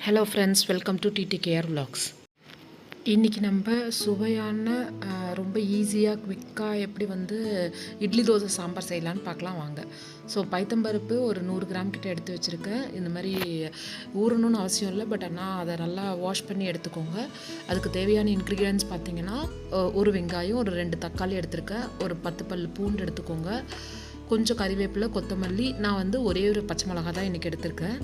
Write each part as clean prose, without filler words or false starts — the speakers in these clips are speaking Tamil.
Hello friends, welcome to TTKR vlogs. இன்றைக்கி நம்ம சுவையான ரொம்ப ஈஸியாக குவிக்காக எப்படி இட்லி தோசை சாம்பார் செய்யலான்னு பார்க்கலாம் வாங்க. ஸோ பைத்தம்பருப்பு ஒரு 100 கிராம் கிட்ட எடுத்து வச்சுருக்கேன். இந்த மாதிரி ஊறணும்னு அவசியம் இல்லை, பட் ஆனால் அதை நல்லா வாஷ் பண்ணி எடுத்துக்கோங்க. அதுக்கு தேவையான இன்க்ரீடியன்ட்ஸ் பார்த்திங்கன்னா, ஒரு வெங்காயம், ஒரு 2 தக்காளி எடுத்துருக்கேன், ஒரு 10 பல் பூண்டு எடுத்துக்கோங்க, கொஞ்சம் கறிவேப்பிலை, கொத்தமல்லி. நான் ஒரே ஒரு பச்சை மிளகா தான் இன்றைக்கி எடுத்திருக்கேன்.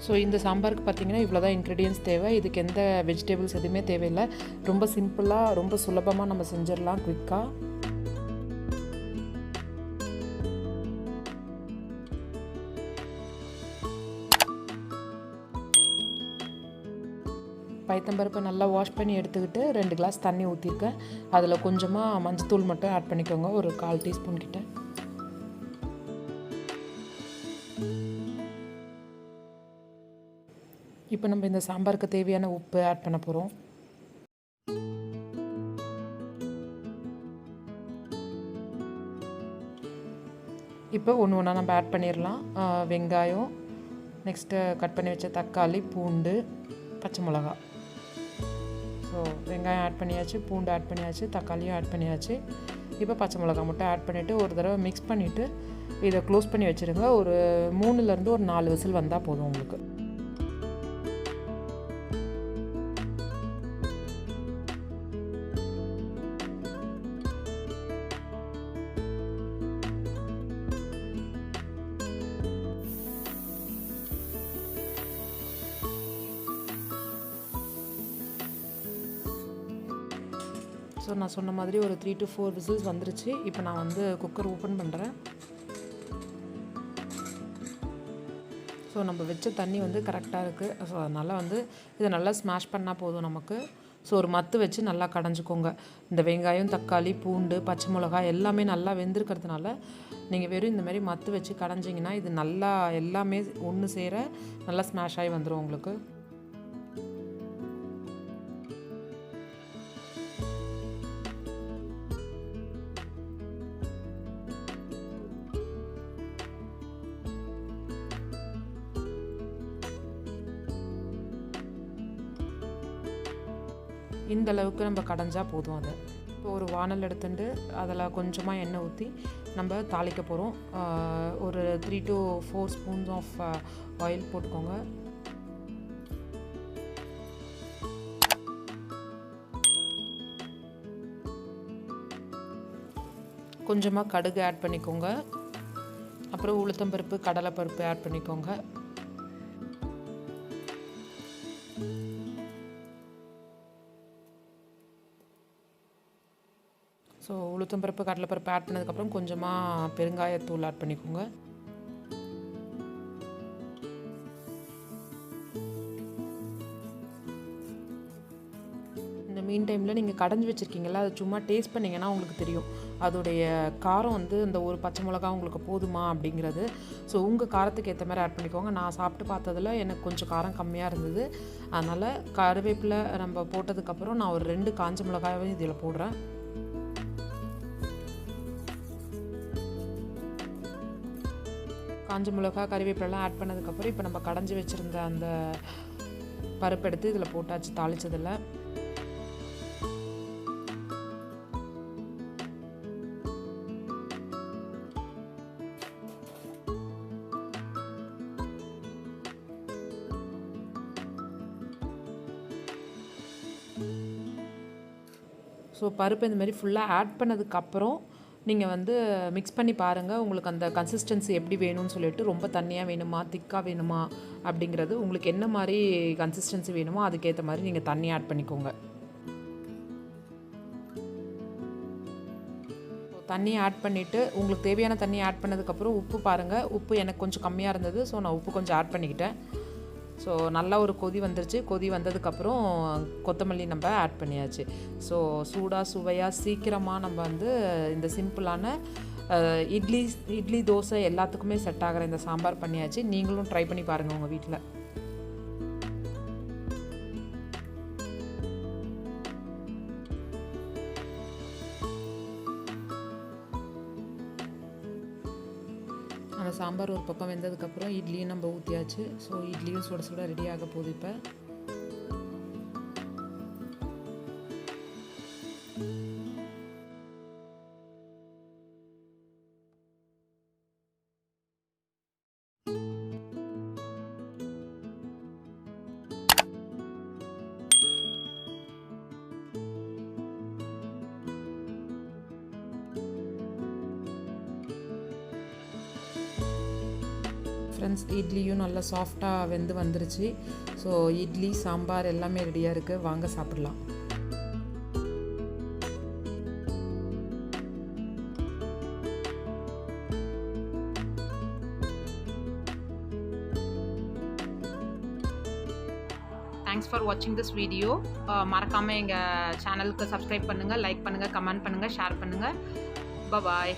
ஸோ இந்த சாம்பாருக்கு பார்த்திங்கன்னா இவ்வளோ தான் இன்க்ரீடியன்ஸ் தேவை. இதுக்கு எந்த வெஜிடபிள்ஸ் எதுவுமே தேவையில்லை. ரொம்ப சிம்பிளாக, ரொம்ப சுலபமாக நம்ம செஞ்சிடலாம் குவிக்காக. பைத்தம்பருப்பை நல்லா வாஷ் பண்ணி எடுத்துக்கிட்டு 2 கிளாஸ் தண்ணி ஊற்றிருக்கேன். அதில் கொஞ்சமாக மஞ்சத்தூள் மட்டும் ஆட் பண்ணிக்கோங்க, ஒரு 1/4 டீஸ்பூன் கிட்ட. இப்போ நம்ம இந்த சாம்பாருக்கு தேவையான உப்பு ஆட் பண்ண போகிறோம். இப்போ ஒன்று ஒன்றா நம்ம ஆட் பண்ணிடலாம். வெங்காயம், நெக்ஸ்ட்டு கட் பண்ணி வச்ச தக்காளி, பூண்டு, பச்சை மிளகா. ஸோ வெங்காயம் ஆட் பண்ணியாச்சு, பூண்டு ஆட் பண்ணியாச்சு, தக்காளியும் ஆட் பண்ணியாச்சு. இப்போ பச்சை மிளகா மட்டும் ஆட் பண்ணிவிட்டு ஒரு தடவை மிக்ஸ் பண்ணிவிட்டு இதை க்ளோஸ் பண்ணி வச்சுருங்க. ஒரு 3லேருந்து ஒரு 4 விசில் வந்தால் போதும் உங்களுக்கு. ஸோ நான் சொன்ன மாதிரி ஒரு 3 to 4 விசில்ஸ் வந்துருச்சு. இப்போ நான் குக்கர் ஓப்பன் பண்ணுறேன். ஸோ நம்ம வச்ச தண்ணி கரெக்டாக இருக்குது. ஸோ அதனால் இதை நல்லா ஸ்மாஷ் பண்ணால் போதும் நமக்கு. ஸோ ஒரு மத்து வச்சு நல்லா கடைஞ்சிக்கோங்க. இந்த வெங்காயம், தக்காளி, பூண்டு, பச்சை மிளகா எல்லாமே நல்லா வெந்திருக்கிறதுனால நீங்கள் வெறும் இந்த மாதிரி மத்து வச்சு கடைஞ்சிங்கன்னா இது நல்லா எல்லாமே ஒன்று சேர நல்லா ஸ்மாஷ் ஆகி வந்துடும் உங்களுக்கு. இந்த அளவுக்கு நம்ம கடைஞ்சால் போதும். அதை இப்போ ஒரு வானல் எடுத்துட்டு அதில் கொஞ்சமாக எண்ணெய் ஊற்றி நம்ம தாளிக்க போகிறோம். ஒரு 3 to 4 ஸ்பூன்ஸ் ஆஃப் ஆயில் போட்டுக்கோங்க. கொஞ்சமாக கடுகு ஆட் பண்ணிக்கோங்க. அப்புறம் உளுத்தம்பருப்பு, கடலைப்பருப்பு ஆட் பண்ணிக்கோங்க. ஸோ உளுத்தம்பருப்பு, கடலைப்பருப்பு ஆட் பண்ணதுக்கப்புறம் கொஞ்சமாக பெருங்காயத்தூள் ஆட் பண்ணிக்கோங்க. இந்த மீன் டைமில் நீங்கள் கடைஞ்சி வச்சுருக்கீங்களா, அது சும்மா டேஸ்ட் பண்ணிங்கன்னா உங்களுக்கு தெரியும் அதோடைய காரம் அந்த ஒரு பச்சை மிளகா உங்களுக்கு போதுமா அப்படிங்கிறது. ஸோ உங்கள் காரத்துக்கு ஏற்ற மாதிரி ஆட் பண்ணிக்கோங்க. நான் சாப்பிட்டு பார்த்ததில் எனக்கு கொஞ்சம் காரம் கம்மியாக இருந்தது. அதனால் கருவேப்பிலை நம்ம போட்டதுக்கப்புறம் நான் ஒரு 2 காஞ்ச மிளகாயும் இதில் போடுறேன். காஞ்ச மிளகா, கறிவேப்பிலெலாம் ஆட் பண்ணதுக்கப்புறம் இப்போ நம்ம கடைஞ்சி வச்சுருந்த அந்த பருப்பு எடுத்து இதில் போட்டாச்சு தாளித்ததில். ஸோ பருப்பு இந்த மாதிரி ஃபுல்லாக ஆட் பண்ணதுக்கப்புறம் நீங்கள் மிக்ஸ் பண்ணி பாருங்கள். உங்களுக்கு அந்த கன்சிஸ்டன்சி எப்படி வேணும்னு சொல்லிட்டு, ரொம்ப தண்ணியாக வேணுமா, திக்காக வேணுமா அப்படிங்கிறது உங்களுக்கு என்ன மாதிரி கன்சிஸ்டன்சி வேணுமோ அதுக்கேற்ற மாதிரி நீங்கள் தண்ணி ஆட் பண்ணிக்கோங்க. தண்ணி ஆட் பண்ணிவிட்டு உங்களுக்கு தேவையான தண்ணி ஆட் பண்ணதுக்கப்புறம் உப்பு பாருங்கள். உப்பு எனக்கு கொஞ்சம் கம்மியாக இருந்தது, ஸோ நான் உப்பு கொஞ்சம் ஆட் பண்ணிக்கிட்டேன். ஸோ நல்லா ஒரு கொதி வந்துருச்சு. கொதி வந்ததுக்கப்புறம் கொத்தமல்லி நம்ம ஆட் பண்ணியாச்சு. ஸோ சூடாக, சுவையாக, சீக்கிரமாக நம்ம இந்த சிம்பிளான இட்லி தோசை எல்லாத்துக்குமே செட் ஆகிற இந்த சாம்பார் பண்ணியாச்சு. நீங்களும் ட்ரை பண்ணி பாருங்கள் உங்கள் வீட்டில். அந்த சாம்பார் ஒரு பக்கம் வெந்ததுக்கப்புறம் இட்லியும் நம்ம ஊற்றியாச்சு. ஸோ இட்லியும் சுட சுட ரெடி ஆக போகுது இப்போ. ஃப்ரெண்ட்ஸ், இட்லியும் நல்லா சாஃப்டாக வெந்து வந்துருச்சு. ஸோ இட்லி சாம்பார் எல்லாமே ரெடியாக இருக்குது. வாங்க சாப்பிடலாம். தேங்க்ஸ் ஃபார் வாட்சிங் திஸ் வீடியோ. மறக்காமல் எங்கள் சேனலுக்கு சப்ஸ்கிரைப் பண்ணுங்கள், லைக் பண்ணுங்கள், கமெண்ட் பண்ணுங்கள், ஷேர் பண்ணுங்கள். பாய்.